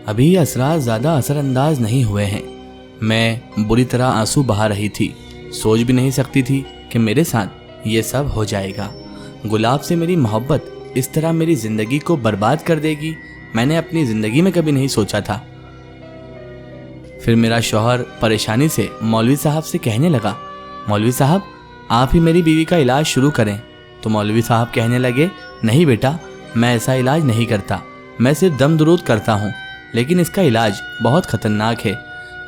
ابھی یہ اثرات زیادہ اثر انداز نہیں ہوئے ہیں۔ میں بری طرح آنسو بہا رہی تھی، سوچ بھی نہیں سکتی تھی کہ میرے ساتھ یہ سب ہو جائے گا۔ گلاب سے میری محبت اس طرح میری زندگی کو برباد کر دے گی، میں نے اپنی زندگی میں کبھی نہیں سوچا تھا۔ پھر میرا شوہر پریشانی سے مولوی صاحب سے کہنے لگا، مولوی صاحب آپ ہی میری بیوی کا علاج شروع کریں۔ تو مولوی صاحب کہنے لگے، نہیں بیٹا، میں ایسا علاج نہیں کرتا، میں صرف دم درود کرتا ہوں، لیکن اس کا علاج بہت خطرناک ہے۔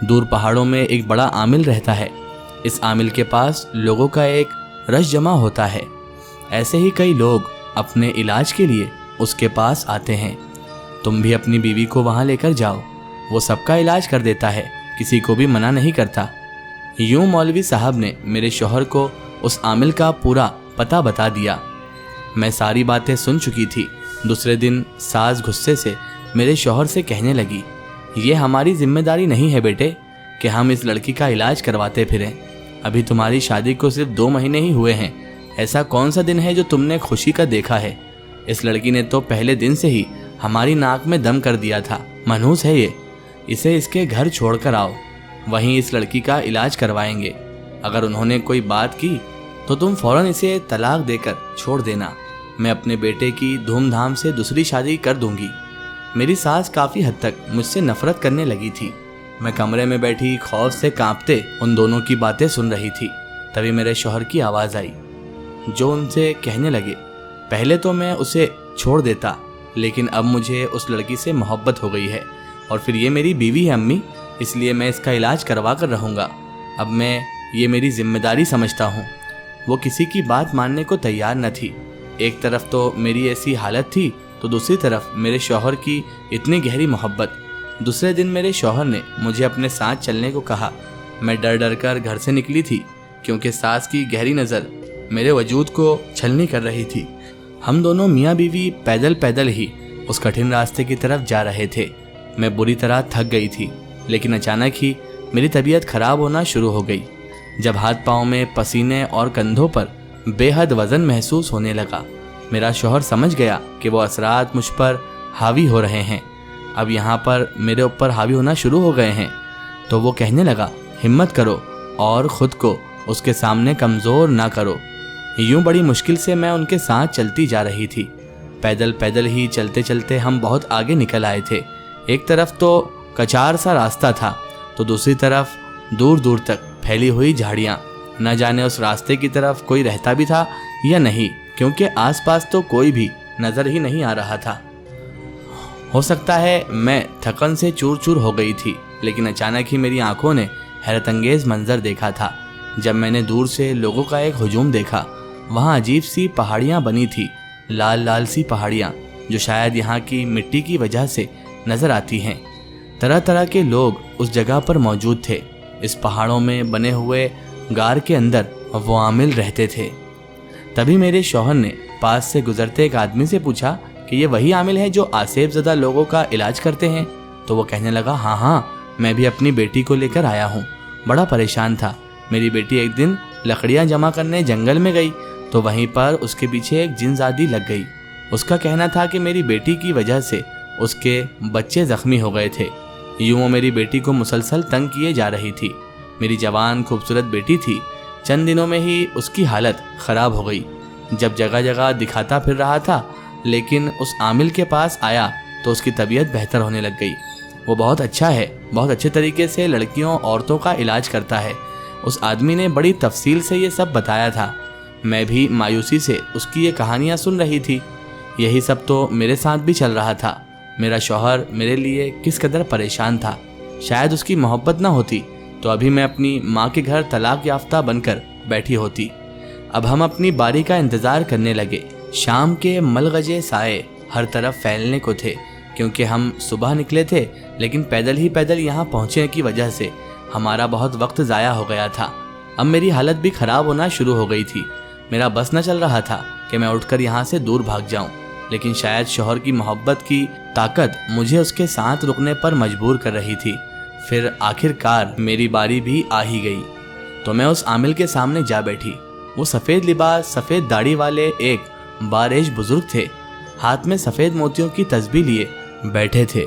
دور پہاڑوں میں ایک بڑا عامل رہتا ہے، اس عامل کے پاس لوگوں کا ایک رش جمع ہوتا ہے، ایسے ہی کئی لوگ اپنے علاج کے لیے اس کے پاس آتے ہیں۔ تم بھی اپنی بیوی کو وہاں لے کر جاؤ، وہ سب کا علاج کر دیتا ہے، کسی کو بھی منع نہیں کرتا۔ یوں مولوی صاحب نے میرے شوہر کو اس عامل کا پورا پتہ بتا دیا۔ میں ساری باتیں سن چکی تھی۔ دوسرے دن ساس غصے سے میرے شوہر سے کہنے لگی، یہ ہماری ذمہ داری نہیں ہے بیٹے کہ ہم اس لڑکی کا علاج کرواتے پھریں، ابھی تمہاری شادی کو صرف 2 مہینے ہی ہوئے ہیں، ایسا کون سا دن ہے جو تم نے خوشی کا دیکھا ہے؟ اس لڑکی نے تو پہلے دن سے ہی ہماری ناک میں دم کر دیا تھا، منحوس ہے یہ، اسے اس کے گھر چھوڑ کر آؤ، وہیں اس لڑکی کا علاج کروائیں گے۔ اگر انہوں نے کوئی بات کی تو تم فوراً اسے طلاق دے کر چھوڑ دینا، میں اپنے بیٹے کی دھوم دھام سے دوسری شادی کر دوں گی۔ میری ساس کافی حد تک مجھ سے نفرت کرنے لگی تھی۔ میں کمرے میں بیٹھی خوف سے کانپتے ان دونوں کی باتیں سن رہی تھی۔ تبھی میرے شوہر کی آواز آئی جو ان سے کہنے لگے، پہلے تو میں اسے چھوڑ دیتا، لیکن اب مجھے اس لڑکی سے محبت ہو گئی ہے، اور پھر یہ میری بیوی ہے امی، اس لیے میں اس کا علاج کروا کر رہوں گا۔ اب میں یہ میری ذمہ داری سمجھتا ہوں۔ وہ کسی کی بات ماننے کو تیار نہ تھی۔ ایک طرف تو میری ایسی حالت تھی تو دوسری طرف میرے شوہر کی اتنی گہری محبت۔ دوسرے دن میرے شوہر نے مجھے اپنے ساتھ چلنے کو کہا۔ میں ڈر ڈر کر گھر سے نکلی تھی کیونکہ ساس کی گہری نظر میرے وجود کو چھلنی کر رہی تھی۔ ہم دونوں میاں بیوی پیدل پیدل ہی اس کٹھن راستے کی طرف جا رہے تھے۔ میں بری طرح تھک گئی تھی، لیکن اچانک ہی میری طبیعت خراب ہونا شروع ہو گئی۔ جب ہاتھ پاؤں میں پسینے اور کندھوں پر بے حد وزن محسوس ہونے لگا، میرا شوہر سمجھ گیا کہ وہ اثرات مجھ پر حاوی ہو رہے ہیں، اب یہاں پر میرے اوپر حاوی ہونا شروع ہو گئے ہیں۔ تو وہ کہنے لگا، ہمت کرو اور خود کو اس کے سامنے کمزور نہ کرو۔ یوں بڑی مشکل سے میں ان کے ساتھ چلتی جا رہی تھی۔ پیدل پیدل ہی چلتے چلتے ہم بہت آگے نکل آئے تھے۔ ایک طرف تو کچار سا راستہ تھا تو دوسری طرف دور دور تک پھیلی ہوئی جھاڑیاں۔ نہ جانے اس راستے کی طرف کوئی رہتا بھی تھا یا نہیں، کیونکہ آس پاس تو کوئی بھی نظر ہی نہیں آ رہا تھا۔ ہو سکتا ہے میں تھکن سے چور چور ہو گئی تھی، لیکن اچانک ہی میری آنکھوں نے حیرت انگیز منظر دیکھا تھا جب میں نے دور سے لوگوں کا ایک ہجوم دیکھا۔ وہاں عجیب سی پہاڑیاں بنی تھی، لال لال سی پہاڑیاں جو شاید یہاں کی مٹی کی وجہ سے نظر آتی ہیں۔ طرح طرح کے لوگ اس جگہ پر موجود تھے۔ اس پہاڑوں میں بنے ہوئے غار کے اندر وہ عامل رہتے تھے۔ تبھی میرے شوہر نے پاس سے گزرتے ایک آدمی سے پوچھا کہ یہ وہی عامل ہے جو آسیب زدہ لوگوں کا علاج کرتے ہیں؟ تو وہ کہنے لگا، ہاں ہاں، میں بھی اپنی بیٹی کو لے کر آیا ہوں، بڑا پریشان تھا۔ میری بیٹی ایک دن لکڑیاں جمع کرنے جنگل میں گئی تو وہیں پر اس کے پیچھے ایک جن زادی لگ گئی۔ اس کا کہنا تھا کہ میری بیٹی کی وجہ سے اس کے بچے زخمی ہو گئے تھے۔ یوں وہ میری بیٹی کو مسلسل تنگ کیے جا رہی تھی۔ میری جوان خوبصورت بیٹی تھی، چند دنوں میں ہی اس کی حالت خراب ہو گئی۔ جب جگہ جگہ دکھاتا پھر رہا تھا، لیکن اس عامل کے پاس آیا تو اس کی طبیعت بہتر ہونے لگ گئی۔ وہ بہت اچھا ہے، بہت اچھے طریقے سے لڑکیوں عورتوں کا علاج کرتا ہے۔ اس آدمی نے بڑی تفصیل سے یہ سب بتایا تھا۔ میں بھی مایوسی سے اس کی یہ کہانیاں سن رہی تھی۔ یہی سب تو میرے ساتھ بھی چل رہا تھا۔ میرا شوہر میرے لیے کس قدر پریشان تھا۔ شاید اس کی محبت نہ ہوتی تو ابھی میں اپنی ماں کے گھر طلاق یافتہ بن کر بیٹھی ہوتی۔ اب ہم اپنی باری کا انتظار کرنے لگے۔ شام کے ملغجے سائے ہر طرف پھیلنے کو تھے، کیونکہ ہم صبح نکلے تھے، لیکن پیدل ہی پیدل یہاں پہنچنے کی وجہ سے ہمارا بہت وقت ضائع ہو گیا تھا۔ اب میری حالت بھی خراب ہونا شروع ہو گئی تھی۔ میرا بس نہ چل رہا تھا کہ میں اٹھ کر یہاں سے دور بھاگ جاؤں، لیکن شاید شوہر کی محبت کی طاقت مجھے اس کے ساتھ رکنے پر مجبور کر رہی تھی۔ پھر آخر کار میری باری بھی آ ہی گئی تو میں اس عامل کے سامنے جا بیٹھی۔ وہ سفید لباس، سفید داڑھی والے ایک بارش بزرگ تھے، ہاتھ میں سفید موتیوں کی تسبیح لیے بیٹھے تھے۔